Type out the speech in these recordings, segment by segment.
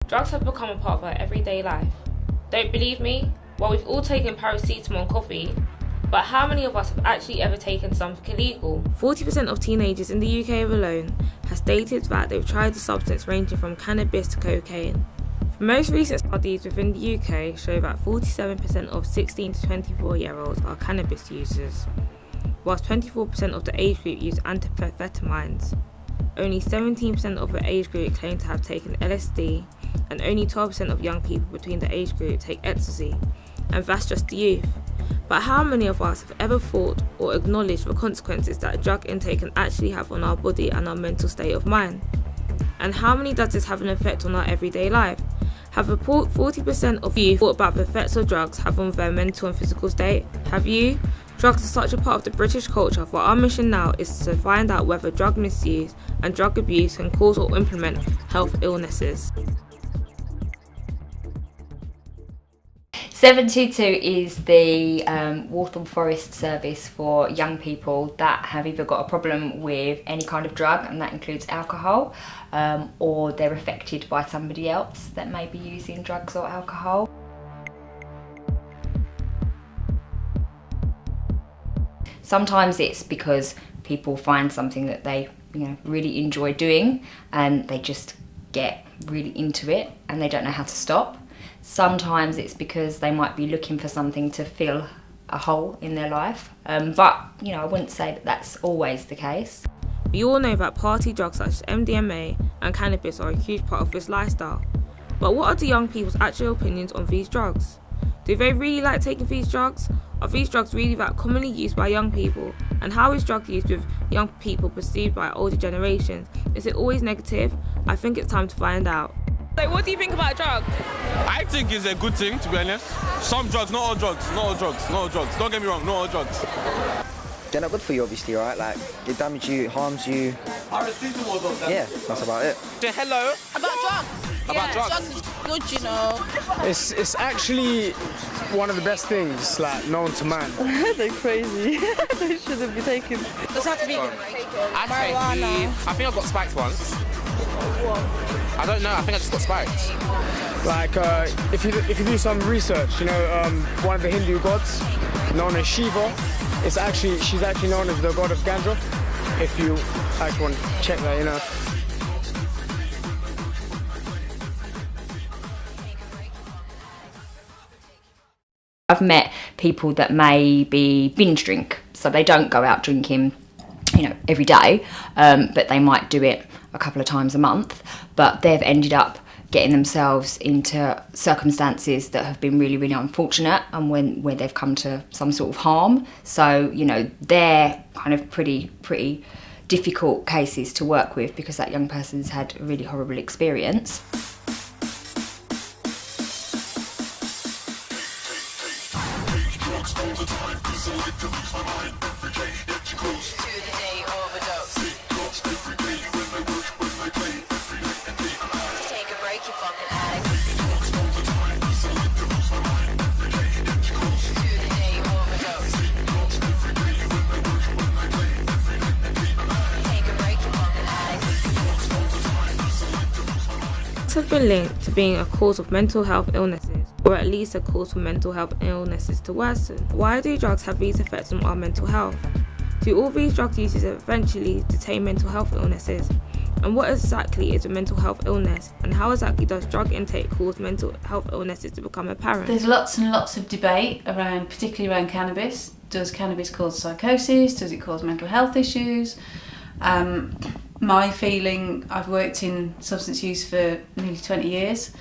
Drugs have become a part of our everyday life. Don't believe me? Well, we've all taken paracetamol and coffee, but how many of us have actually ever taken something illegal? 40% of teenagers in the UK alone has stated that they've tried a substance ranging from cannabis to cocaine. The most recent studies within the UK show that 47% of 16 to 24-year-olds are cannabis users, whilst 24% of the age group use amphetamines. Only 17% of the age group claim to have taken LSD, and only 12% of young people between the age group take ecstasy, and that's just the youth. But how many of us have ever thought or acknowledged the consequences that drug intake can actually have on our body and our mental state of mind? And how many does this have an effect on our everyday life? Have a 40% of you thought about the effects of drugs have on their mental and physical state? Have you? Drugs are such a part of the British culture, for our mission now is to find out whether drug misuse and drug abuse can cause or implement health illnesses. 722 is the Waltham Forest service for young people that have either got a problem with any kind of drug, and that includes alcohol, or they're affected by somebody else that may be using drugs or alcohol. Sometimes it's because people find something that they really enjoy doing and they just get really into it and they don't know how to stop. Sometimes it's because they might be looking for something to fill a hole in their life, but I wouldn't say that that's always the case. We all know that party drugs such as MDMA and cannabis are a huge part of this lifestyle. But what are the young people's actual opinions on these drugs? Do they really like taking these drugs? Are these drugs really that commonly used by young people? And how is drug use with young people perceived by older generations? Is it always negative? I think it's time to find out. So what do you think about drugs? I think it's a good thing, to be honest. Some drugs, not all drugs, not all drugs, not all drugs. Don't get me wrong, not all drugs. They're not good for you, obviously, right? Like, it damages you, it harms you. Yeah, that's about it. Hello? About drugs. About drugs. Drugs is good, you know. It's actually one of the best things, like, known to man. They're crazy. They shouldn't be taken. Does have to be marijuana. I think I got spiked once. What? I don't know, I think I just got spiked. Like, if you do some research, one of the Hindu gods, known as Shiva, she's actually known as the god of ganja. If you actually want to check that, I've met people that maybe binge drink, so they don't go out drinking, every day, but they might do it a couple of times a month, but they've ended up getting themselves into circumstances that have been really, really unfortunate, and where they've come to some sort of harm. So, they're kind of pretty difficult cases to work with because that young person's had a really horrible experience. Drugs have been linked to being a cause of mental health illnesses, or at least a cause for mental health illnesses to worsen. Why do drugs have these effects on our mental health? Do all these drug users eventually attain mental health illnesses? And what exactly is a mental health illness? And how exactly does drug intake cause mental health illnesses to become apparent? There's lots and lots of debate particularly around cannabis. Does cannabis cause psychosis? Does it cause mental health issues? My feeling, I've worked in substance use for nearly 20 years,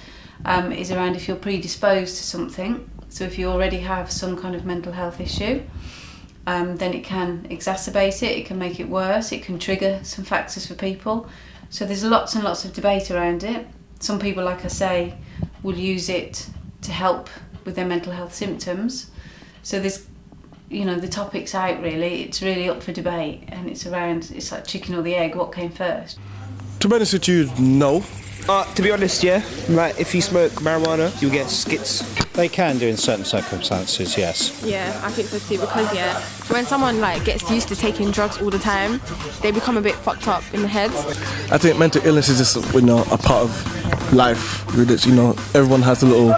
is around if you're predisposed to something. So if you already have some kind of mental health issue, then it can exacerbate it, it can make it worse, it can trigger some factors for people. So there's lots and lots of debate around it. Some people, like I say, will use it to help with their mental health symptoms. So there's, the topic's out really, it's really up for debate, and it's like chicken or the egg, what came first? To be honest with you, no. To be honest, yeah. Like, if you smoke marijuana, you'll get skits. They can do in certain circumstances, yes. Yeah, I think so too, because when someone gets used to taking drugs all the time, they become a bit fucked up in the head. I think mental illness is just a part of life with it. You know, everyone has a little,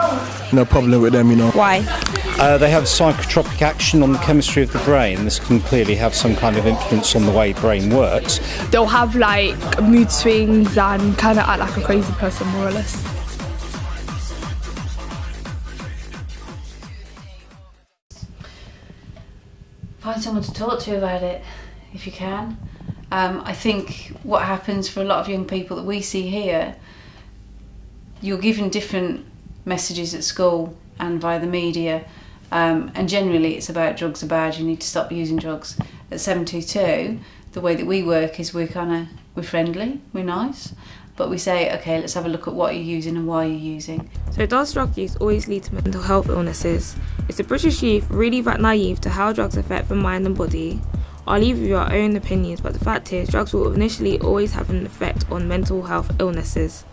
problem with them. You know. Why? They have psychotropic action on the chemistry of the brain. This can clearly have some kind of influence on the way the brain works. They'll have like mood swings and kind of act like a crazy person, more or less. Find someone to talk to about it if you can. I think what happens for a lot of young people that we see here, you're given different messages at school and via the media, and generally it's about drugs are bad, you need to stop using drugs. At 722, the way that we work is we're friendly, we're nice, but we say, okay, let's have a look at what you're using and why you're using. So does drug use always lead to mental health illnesses? Is the British youth really that naive to how drugs affect the mind and body? I'll leave you your own opinions, but the fact is drugs will initially always have an effect on mental health illnesses.